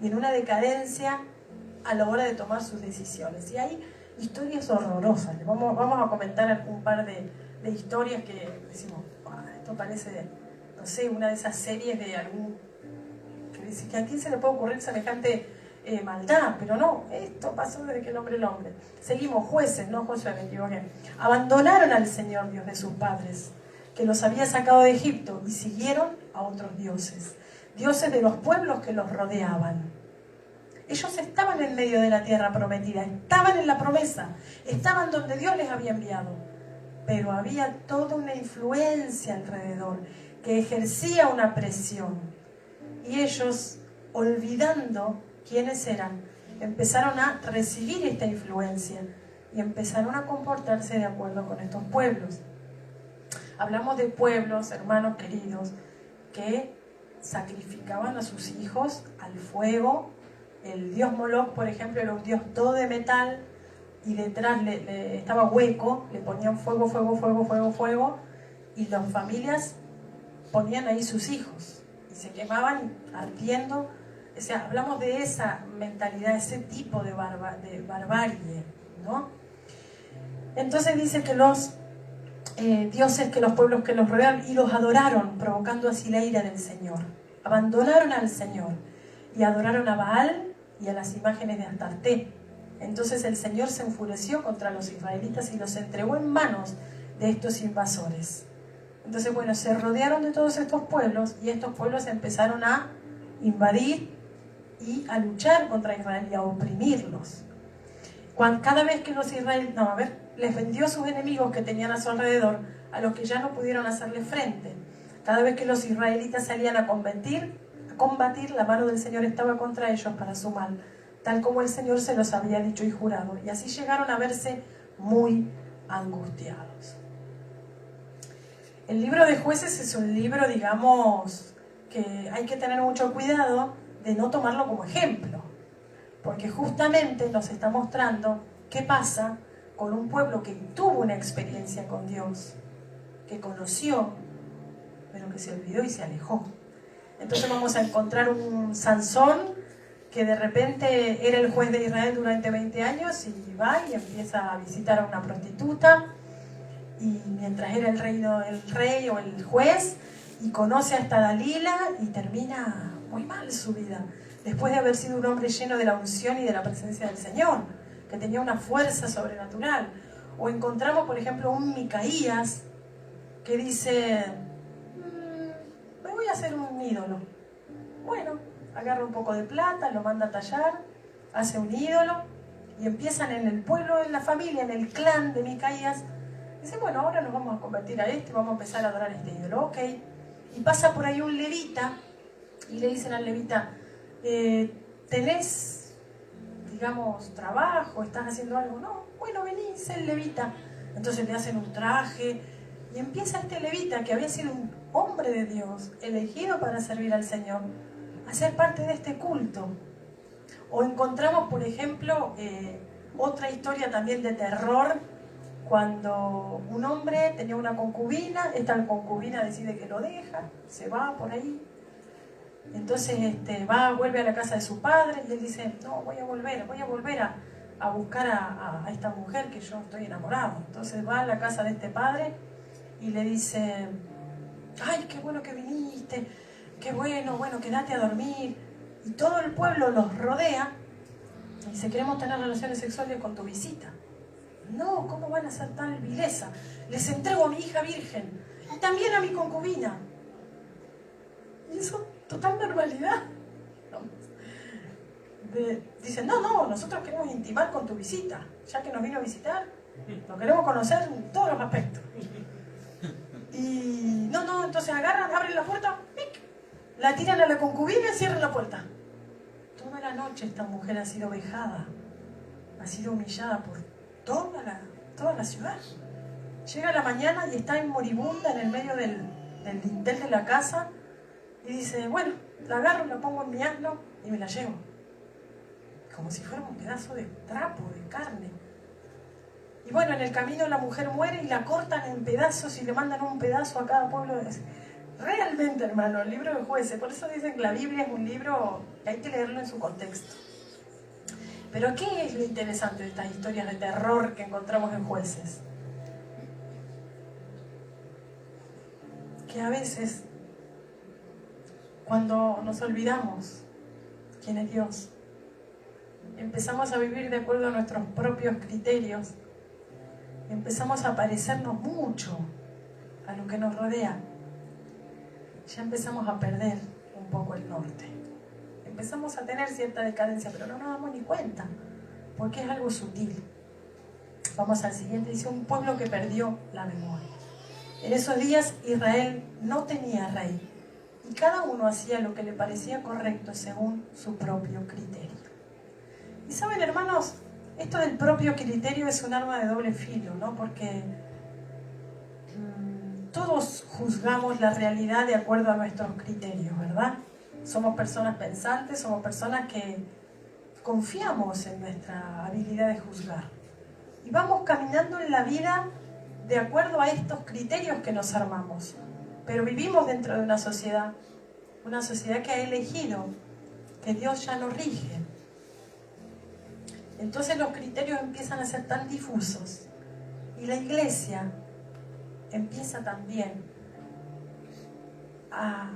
y en una decadencia a la hora de tomar sus decisiones. Y hay historias horrorosas. Vamos a comentar un par de historias que decimos, esto parece, no sé, una de esas series de algún... que a quién se le puede ocurrir semejante maldad, pero no, esto pasó desde que nombré el hombre. Seguimos, Jueces, no Josué, me equivoqué. Abandonaron al Señor Dios de sus padres, que los había sacado de Egipto, y siguieron a otros dioses, dioses de los pueblos que los rodeaban. Ellos estaban en medio de la tierra prometida, estaban en la promesa, estaban donde Dios les había enviado, pero había toda una influencia alrededor que ejercía una presión, y ellos, olvidando quiénes eran, empezaron a recibir esta influencia y empezaron a comportarse de acuerdo con estos pueblos. Hablamos de pueblos, hermanos queridos, que sacrificaban a sus hijos al fuego. El dios Moloch, por ejemplo, era un dios todo de metal, y detrás estaba hueco, le ponían fuego, fuego, fuego, fuego, fuego, y las familias ponían ahí sus hijos y se quemaban ardiendo. O sea, hablamos de esa mentalidad, ese tipo de barbarie, ¿no? Entonces dice que los dioses, que los pueblos que los rodeaban, y los adoraron, provocando así la ira del Señor. Abandonaron al Señor y adoraron a Baal y a las imágenes de Astarté. Entonces el Señor se enfureció contra los israelitas y los entregó en manos de estos invasores. Entonces, bueno, se rodearon de todos estos pueblos, y estos pueblos empezaron a invadir y a luchar contra Israel y a oprimirlos. Cada vez que los israelitas, les vendió a sus enemigos que tenían a su alrededor, a los que ya no pudieron hacerle frente. Cada vez que los israelitas salían a combatir, la mano del Señor estaba contra ellos para su mal, tal como el Señor se los había dicho y jurado. Y así llegaron a verse muy angustiados. El libro de Jueces es un libro, digamos, que hay que tener mucho cuidado de no tomarlo como ejemplo, porque justamente nos está mostrando qué pasa con un pueblo que tuvo una experiencia con Dios, que conoció, pero que se olvidó y se alejó. Entonces vamos a encontrar un Sansón que de repente era el juez de Israel durante 20 años y va y empieza a visitar a una prostituta, y mientras era el rey o el juez, y conoce a esta Dalila, y termina muy mal su vida, después de haber sido un hombre lleno de la unción y de la presencia del Señor, que tenía una fuerza sobrenatural. O encontramos, por ejemplo, un Micaías que dice, me voy a hacer un ídolo. Bueno, agarra un poco de plata, lo manda a tallar, hace un ídolo, y empiezan en el pueblo, en la familia, en el clan de Micaías. Dice, bueno, ahora nos vamos a convertir a este, vamos a empezar a adorar este ídolo, ok. Y pasa por ahí un levita, y le dicen al levita, ¿tenés, digamos, trabajo? ¿Estás haciendo algo? No, bueno, vení, sé el levita. Entonces le hacen un traje, y empieza este levita, que había sido un hombre de Dios, elegido para servir al Señor, a ser parte de este culto. O encontramos, por ejemplo, otra historia también de terror, cuando un hombre tenía una concubina, esta concubina decide que lo deja, se va por ahí. Entonces vuelve a la casa de su padre, y él dice, no, voy a volver a buscar a esta mujer que yo estoy enamorado. Entonces va a la casa de este padre y le dice, ay, qué bueno que viniste, qué bueno, quédate a dormir. Y todo el pueblo los rodea y dice, queremos tener relaciones sexuales con tu visita. No, ¿cómo van a hacer tal vileza? Les entrego a mi hija virgen y también a mi concubina. Y eso, total normalidad. Dicen, no, nosotros queremos intimar con tu visita. Ya que nos vino a visitar, lo queremos conocer en todos los aspectos. Y no, entonces agarran, abren la puerta, ¡pic!, la tiran a la concubina y cierran la puerta. Toda la noche esta mujer ha sido vejada, ha sido humillada por toda la ciudad. Llega la mañana y está moribunda en el medio del dintel de la casa, y dice, bueno, la agarro, la pongo en mi asno y me la llevo. Como si fuera un pedazo de trapo, de carne. Y bueno, en el camino la mujer muere y la cortan en pedazos y le mandan un pedazo a cada pueblo. Realmente, hermano, el libro de Jueces, por eso dicen que la Biblia es un libro que hay que leerlo en su contexto. Pero ¿qué es lo interesante de estas historias de terror que encontramos en Jueces? Que a veces, cuando nos olvidamos quién es Dios, empezamos a vivir de acuerdo a nuestros propios criterios, empezamos a parecernos mucho a lo que nos rodea, ya empezamos a perder un poco el norte. Empezamos a tener cierta decadencia, pero no nos damos ni cuenta, porque es algo sutil. Vamos al siguiente, dice: un pueblo que perdió la memoria. En esos días Israel no tenía rey, y cada uno hacía lo que le parecía correcto según su propio criterio. Y saben, hermanos, esto del propio criterio es un arma de doble filo, ¿no? Porque todos juzgamos la realidad de acuerdo a nuestros criterios, ¿verdad? Somos personas pensantes, somos personas que confiamos en nuestra habilidad de juzgar. Y vamos caminando en la vida de acuerdo a estos criterios que nos armamos. Pero vivimos dentro de una sociedad que ha elegido que Dios ya no rige. Entonces los criterios empiezan a ser tan difusos. Y la iglesia empieza también a,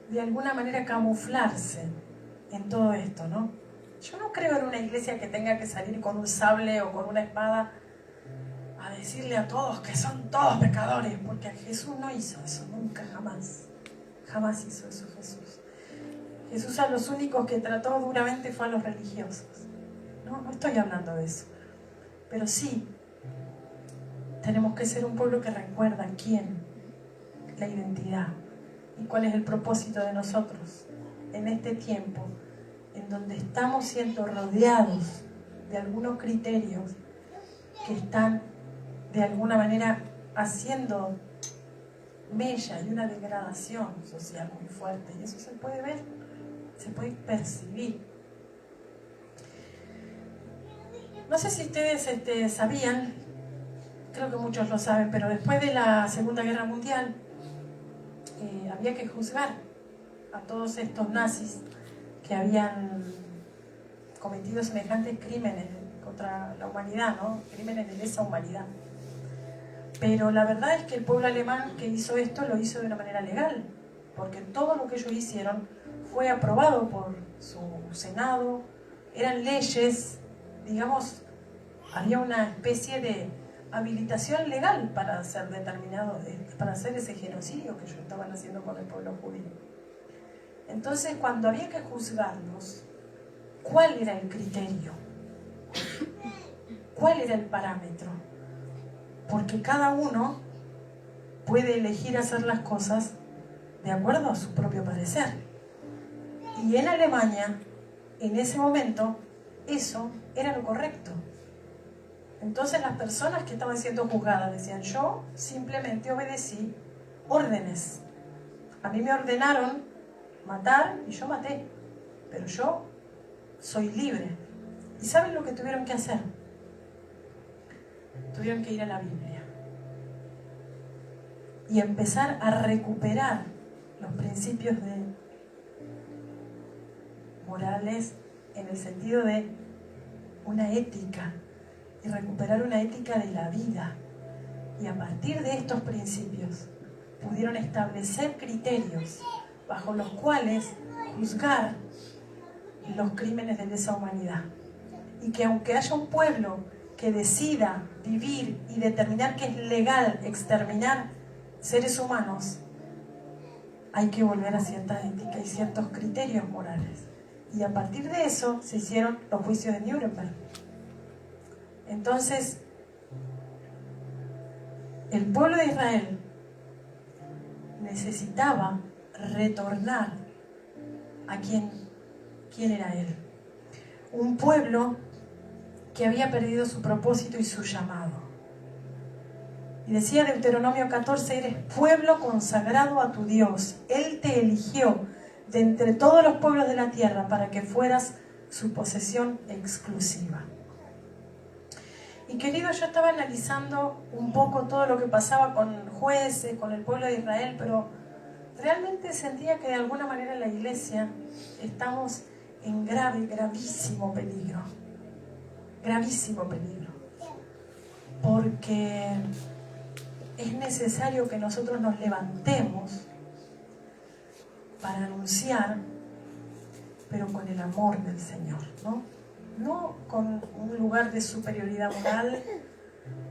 de alguna manera, camuflarse en todo esto, ¿no? Yo no creo en una iglesia que tenga que salir con un sable o con una espada a decirle a todos que son todos pecadores, porque Jesús no hizo eso, nunca, jamás. Jamás hizo eso Jesús. Jesús a los únicos que trató duramente fue a los religiosos. No estoy hablando de eso. Pero sí, tenemos que ser un pueblo que recuerda quién, la identidad y cuál es el propósito de nosotros en este tiempo en donde estamos siendo rodeados de algunos criterios que están de alguna manera haciendo mella y una degradación social muy fuerte, y eso se puede ver, se puede percibir. No sé si ustedes sabían, creo que muchos lo saben, pero después de la Segunda Guerra Mundial había que juzgar a todos estos nazis que habían cometido semejantes crímenes contra la humanidad, ¿no? Crímenes de lesa humanidad. Pero la verdad es que el pueblo alemán que hizo esto lo hizo de una manera legal, porque todo lo que ellos hicieron fue aprobado por su Senado, eran leyes, digamos, había una especie de habilitación legal para hacer para hacer ese genocidio que ellos estaban haciendo con el pueblo judío. Entonces, cuando había que juzgarlos, ¿cuál era el criterio? ¿Cuál era el parámetro? Porque cada uno puede elegir hacer las cosas de acuerdo a su propio parecer. Y en Alemania, en ese momento, eso era lo correcto. Entonces las personas que estaban siendo juzgadas decían: yo simplemente obedecí órdenes. A mí me ordenaron matar y yo maté, pero yo soy libre. ¿Y saben lo que tuvieron que hacer? Tuvieron que ir a la Biblia y empezar a recuperar los principios morales en el sentido de una ética, y recuperar una ética de la vida. Y a partir de estos principios pudieron establecer criterios bajo los cuales juzgar los crímenes de lesa humanidad. Y que aunque haya un pueblo que decida vivir y determinar que es legal exterminar seres humanos, hay que volver a cierta ética y ciertos criterios morales. Y a partir de eso se hicieron los juicios de Nuremberg. Entonces, el pueblo de Israel necesitaba retornar a quién era él. Un pueblo que había perdido su propósito y su llamado. Y decía Deuteronomio 14: eres pueblo consagrado a tu Dios. Él te eligió de entre todos los pueblos de la tierra para que fueras su posesión exclusiva. Y querido, yo estaba analizando un poco todo lo que pasaba con Jueces, con el pueblo de Israel, pero realmente sentía que de alguna manera en la iglesia estamos en gravísimo peligro. Gravísimo peligro. Porque es necesario que nosotros nos levantemos para anunciar, pero con el amor del Señor, ¿no? No con un lugar de superioridad moral,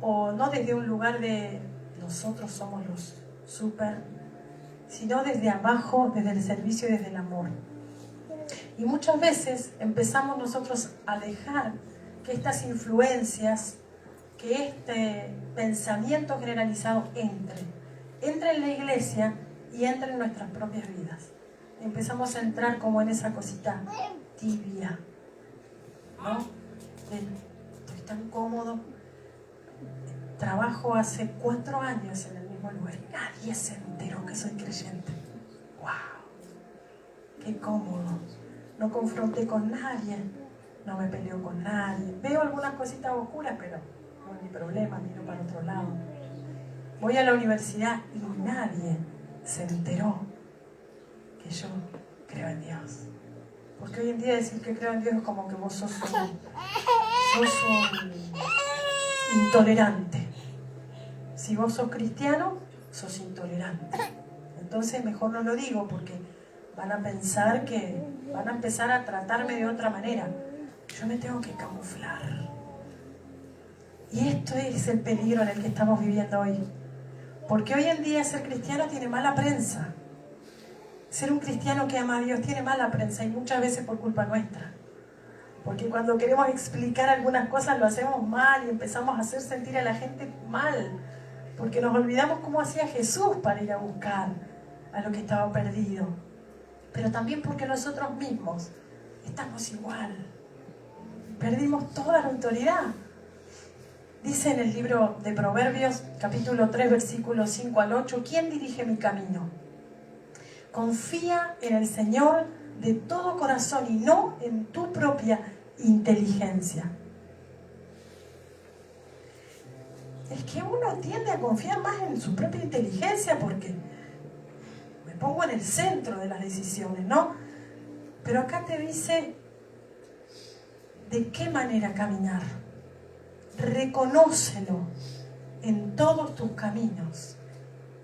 o no desde un lugar de nosotros somos los super, sino desde abajo, desde el servicio y desde el amor. Y muchas veces empezamos nosotros a dejar que estas influencias, que este pensamiento generalizado entre en la iglesia y entre en nuestras propias vidas. Empezamos a entrar como en esa cosita tibia, ¿no? Estoy tan cómodo. Trabajo hace 4 años en el mismo lugar y nadie se enteró que soy creyente. ¡Wow! ¡Qué cómodo! No confronté con nadie, no me peleo con nadie. Veo algunas cositas oscuras, pero no es mi problema, miro para otro lado. Voy a la universidad y nadie se enteró que yo creo en Dios. Porque hoy en día decir que creo en Dios es como que vos sos un intolerante. Si vos sos cristiano, sos intolerante. Entonces mejor no lo digo porque van a pensar que van a empezar a tratarme de otra manera. Yo me tengo que camuflar. Y esto es el peligro en el que estamos viviendo hoy. Porque hoy en día ser cristiano tiene mala prensa. Ser un cristiano que ama a Dios tiene mala prensa y muchas veces por culpa nuestra. Porque cuando queremos explicar algunas cosas lo hacemos mal y empezamos a hacer sentir a la gente mal. Porque nos olvidamos cómo hacía Jesús para ir a buscar a lo que estaba perdido. Pero también porque nosotros mismos estamos igual. Perdimos toda la autoridad. Dice en el libro de Proverbios, capítulo 3, versículos 5 al 8, ¿quién dirige mi camino? Confía en el Señor de todo corazón y no en tu propia inteligencia. Es que uno tiende a confiar más en su propia inteligencia porque me pongo en el centro de las decisiones, ¿no? Pero acá te dice de qué manera caminar. Reconócelo en todos tus caminos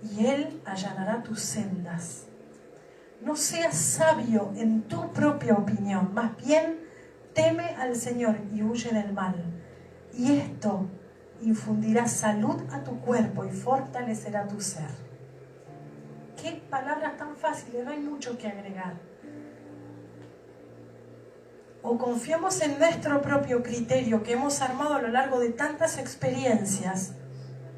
y Él allanará tus sendas. No seas sabio en tu propia opinión, más bien teme al Señor y huye del mal. Y esto infundirá salud a tu cuerpo y fortalecerá tu ser. Qué palabras tan fáciles, no hay mucho que agregar. O confiamos en nuestro propio criterio que hemos armado a lo largo de tantas experiencias.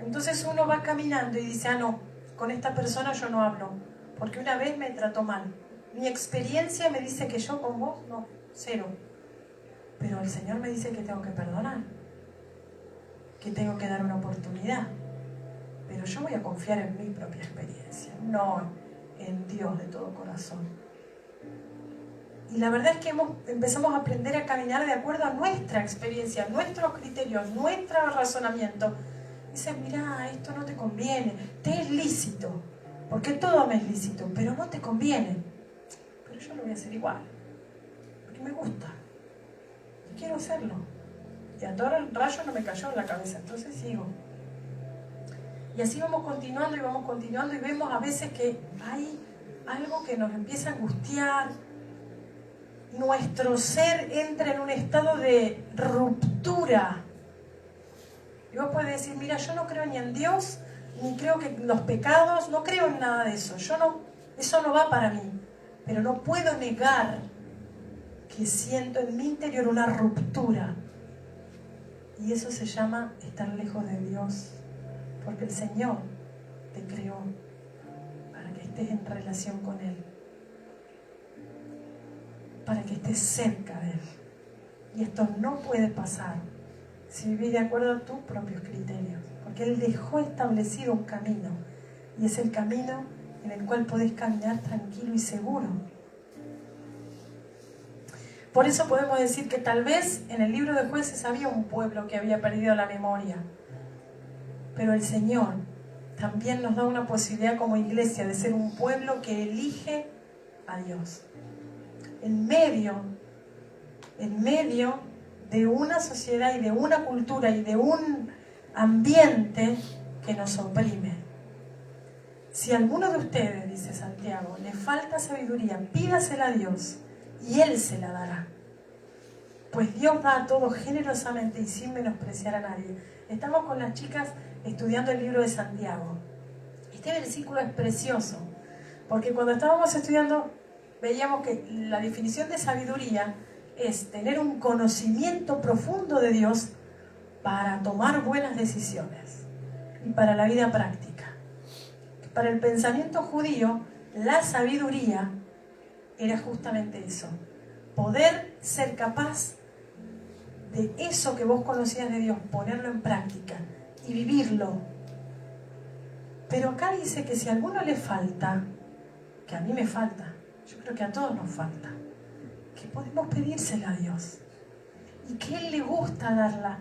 Entonces uno va caminando y dice, no, con esta persona yo no hablo, porque una vez me trató mal. Mi experiencia me dice que yo con vos, no, cero. Pero el Señor me dice que tengo que perdonar, que tengo que dar una oportunidad. Pero yo voy a confiar en mi propia experiencia, no en Dios de todo corazón. Y la verdad es que empezamos a aprender a caminar de acuerdo a nuestra experiencia, nuestros criterios, nuestro razonamiento. Dices, mira, esto no te conviene, te es lícito, porque todo me es lícito, pero no te conviene. Pero yo lo voy a hacer igual, porque me gusta, y quiero hacerlo. Y a todo el rayo no me cayó en la cabeza, entonces sigo. Y así vamos continuando y vemos a veces que hay algo que nos empieza a angustiar. Nuestro ser entra en un estado de ruptura. Y vos podés decir, mira, yo no creo ni en Dios, ni creo que los pecados, no creo en nada de eso. Eso no va para mí. Pero no puedo negar que siento en mi interior una ruptura. Y eso se llama estar lejos de Dios. Porque el Señor te creó para que estés en relación con Él. Para que estés cerca de Él. Y esto no puede pasar si vivís de acuerdo a tus propios criterios. Porque Él dejó establecido un camino. Y es el camino en el cual podés caminar tranquilo y seguro. Por eso podemos decir que tal vez en el libro de Jueces había un pueblo que había perdido la memoria. Pero el Señor también nos da una posibilidad como iglesia de ser un pueblo que elige a Dios. En medio de una sociedad y de una cultura y de un ambiente que nos oprime. Si a alguno de ustedes, dice Santiago, le falta sabiduría, pídasela a Dios y Él se la dará. Pues Dios da a todos generosamente y sin menospreciar a nadie. Estamos con las chicas estudiando el libro de Santiago. Este versículo es precioso, porque cuando estábamos estudiando veíamos que la definición de sabiduría es tener un conocimiento profundo de Dios para tomar buenas decisiones y para la vida práctica. Para el pensamiento judío, la sabiduría era justamente eso, poder ser capaz de eso que vos conocías de Dios, ponerlo en práctica y vivirlo. Pero acá dice que si a alguno le falta, que a mí me falta, yo creo que a todos nos falta, que podemos pedírsela a Dios y que Él le gusta darla.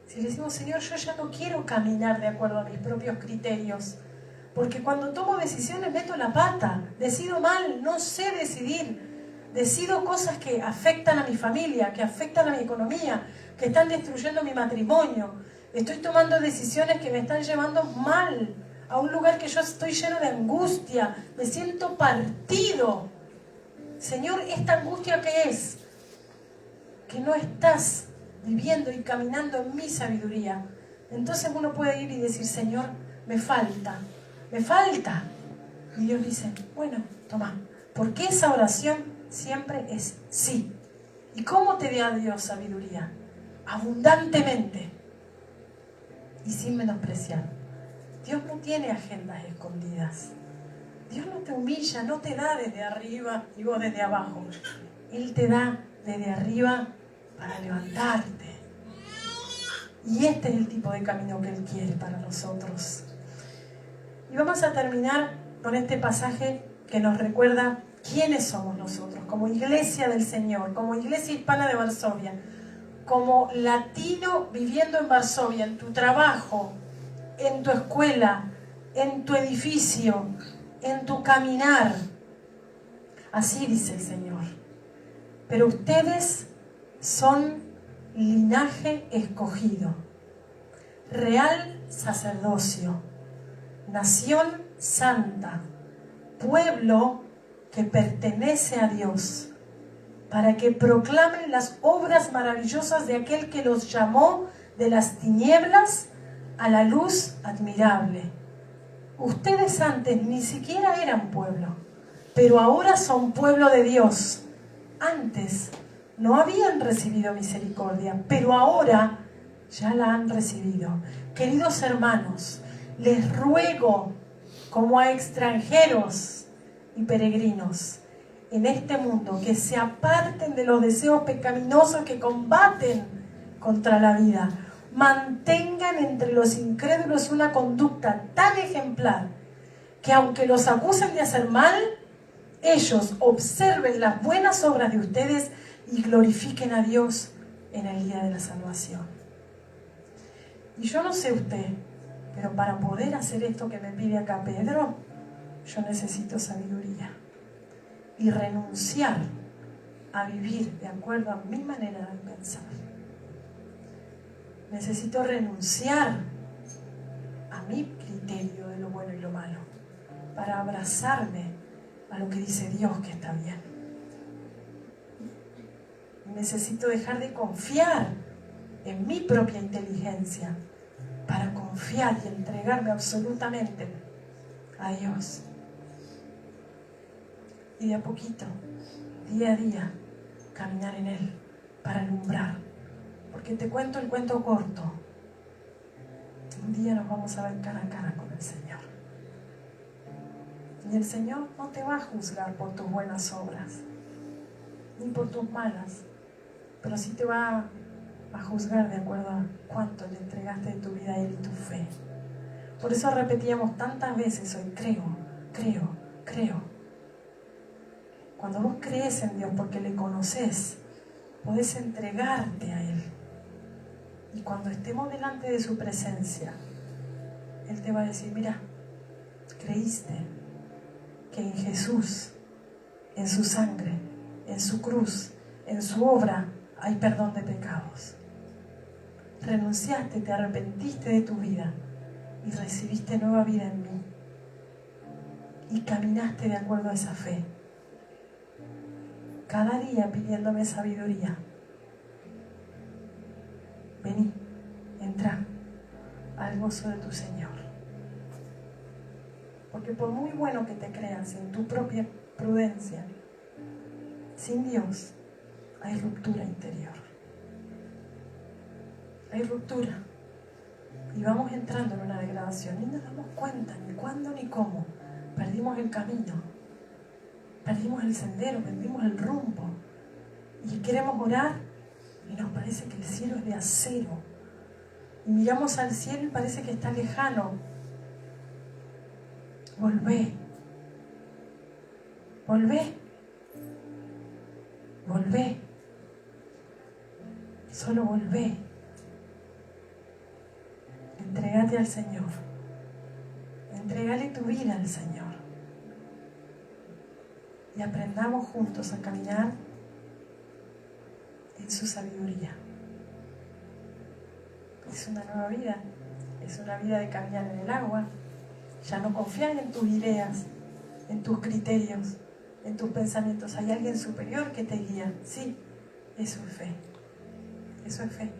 Si le decimos, Señor, yo ya no quiero caminar de acuerdo a mis propios criterios, porque cuando tomo decisiones meto la pata, decido mal, no sé decidir, decido cosas que afectan a mi familia, que afectan a mi economía, que están destruyendo mi matrimonio, estoy tomando decisiones que me están llevando mal, a un lugar que yo estoy lleno de angustia, me siento partido. Señor, ¿esta angustia qué es? Que no estás viviendo y caminando en mi sabiduría. Entonces uno puede ir y decir, Señor, me falta. Y Dios dice, bueno, toma, porque esa oración siempre es sí. ¿Y cómo te da Dios sabiduría? Abundantemente y sin menospreciar. Dios no tiene agendas escondidas. Dios no te humilla, no te da desde arriba y vos desde abajo. Él te da desde arriba para levantarte. Y este es el tipo de camino que Él quiere para nosotros. Y vamos a terminar con este pasaje que nos recuerda quiénes somos nosotros, como iglesia del Señor, como iglesia hispana de Varsovia, como latino viviendo en Varsovia, en tu trabajo, en tu escuela, en tu edificio, en tu caminar. Así dice el Señor. Pero ustedes son linaje escogido, real sacerdocio, nación santa, pueblo que pertenece a Dios, para que proclamen las obras maravillosas de aquel que los llamó de las tinieblas a la luz admirable. Ustedes antes ni siquiera eran pueblo, pero ahora son pueblo de Dios. Antes no habían recibido misericordia, pero ahora ya la han recibido. Queridos hermanos, les ruego, como a extranjeros y peregrinos en este mundo, que se aparten de los deseos pecaminosos que combaten contra la vida. Mantengan entre los incrédulos una conducta tan ejemplar que aunque los acusen de hacer mal, ellos observen las buenas obras de ustedes y glorifiquen a Dios en el día de la salvación. Y yo no sé usted, pero para poder hacer esto que me pide acá Pedro, yo necesito sabiduría y renunciar a vivir de acuerdo a mi manera de pensar. Necesito renunciar a mi criterio de lo bueno y lo malo para abrazarme a lo que dice Dios que está bien. Necesito dejar de confiar en mi propia inteligencia para confiar y entregarme absolutamente a Dios. Y de a poquito, día a día, caminar en Él para alumbrar. Porque te cuento el cuento corto. Un día nos vamos a ver cara a cara con el Señor. Y el Señor no te va a juzgar por tus buenas obras, ni por tus malas, pero sí te va a juzgar de acuerdo a cuánto le entregaste de tu vida a Él y tu fe. Por eso repetíamos tantas veces hoy, creo. Cuando vos crees en Dios porque le conocés, podés entregarte a Él. Y cuando estemos delante de su presencia, Él te va a decir, mira, creíste que en Jesús, en su sangre, en su cruz, en su obra, hay perdón de pecados. Renunciaste, te arrepentiste de tu vida y recibiste nueva vida en mí. Y caminaste de acuerdo a esa fe. Cada día pidiéndome sabiduría. Vení, entra al gozo de tu Señor. Porque por muy bueno que te creas en tu propia prudencia, sin Dios hay ruptura interior. Hay ruptura. Y vamos entrando en una degradación. Ni nos damos cuenta, ni cuándo ni cómo. Perdimos el camino. Perdimos el sendero, perdimos el rumbo. Y queremos orar y nos parece que el cielo es de acero. Y miramos al cielo y parece que está lejano. Volvé. Volvé. Volvé. Solo volvé. Entregate al Señor. Entregale tu vida al Señor. Y aprendamos juntos a caminar en su sabiduría. Es una nueva vida. Es una vida de caminar en el agua. Ya no confiar en tus ideas, en tus criterios, en tus pensamientos. Hay alguien superior que te guía. Sí, eso es fe. Eso es fe.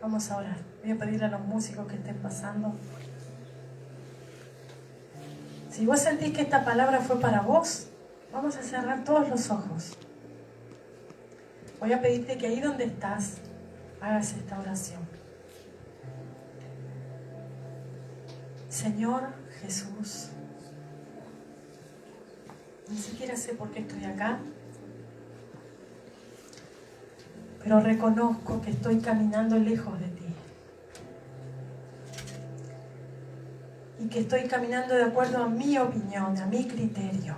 Vamos a orar. Voy a pedirle a los músicos que estén pasando. Si vos sentís que esta palabra fue para vos, vamos a cerrar todos los ojos. Voy a pedirte que ahí donde estás, hagas esta oración. Señor Jesús, ni siquiera sé por qué estoy acá, pero reconozco que estoy caminando lejos de ti. Y que estoy caminando de acuerdo a mi opinión, a mi criterio.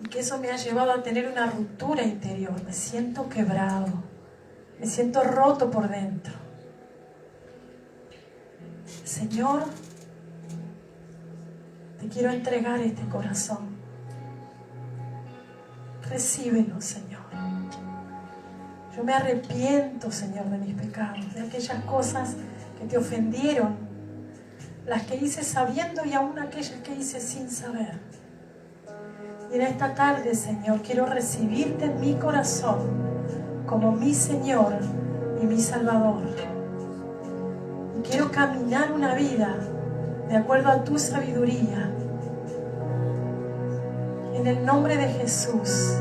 Y que eso me ha llevado a tener una ruptura interior. Me siento quebrado, me siento roto por dentro. Señor, te quiero entregar este corazón. Recíbelo, Señor. Yo me arrepiento, Señor, de mis pecados, de aquellas cosas que te ofendieron, las que hice sabiendo y aún aquellas que hice sin saber. Y en esta tarde, Señor, quiero recibirte en mi corazón como mi Señor y mi Salvador. Y quiero caminar una vida de acuerdo a tu sabiduría. En el nombre de Jesús.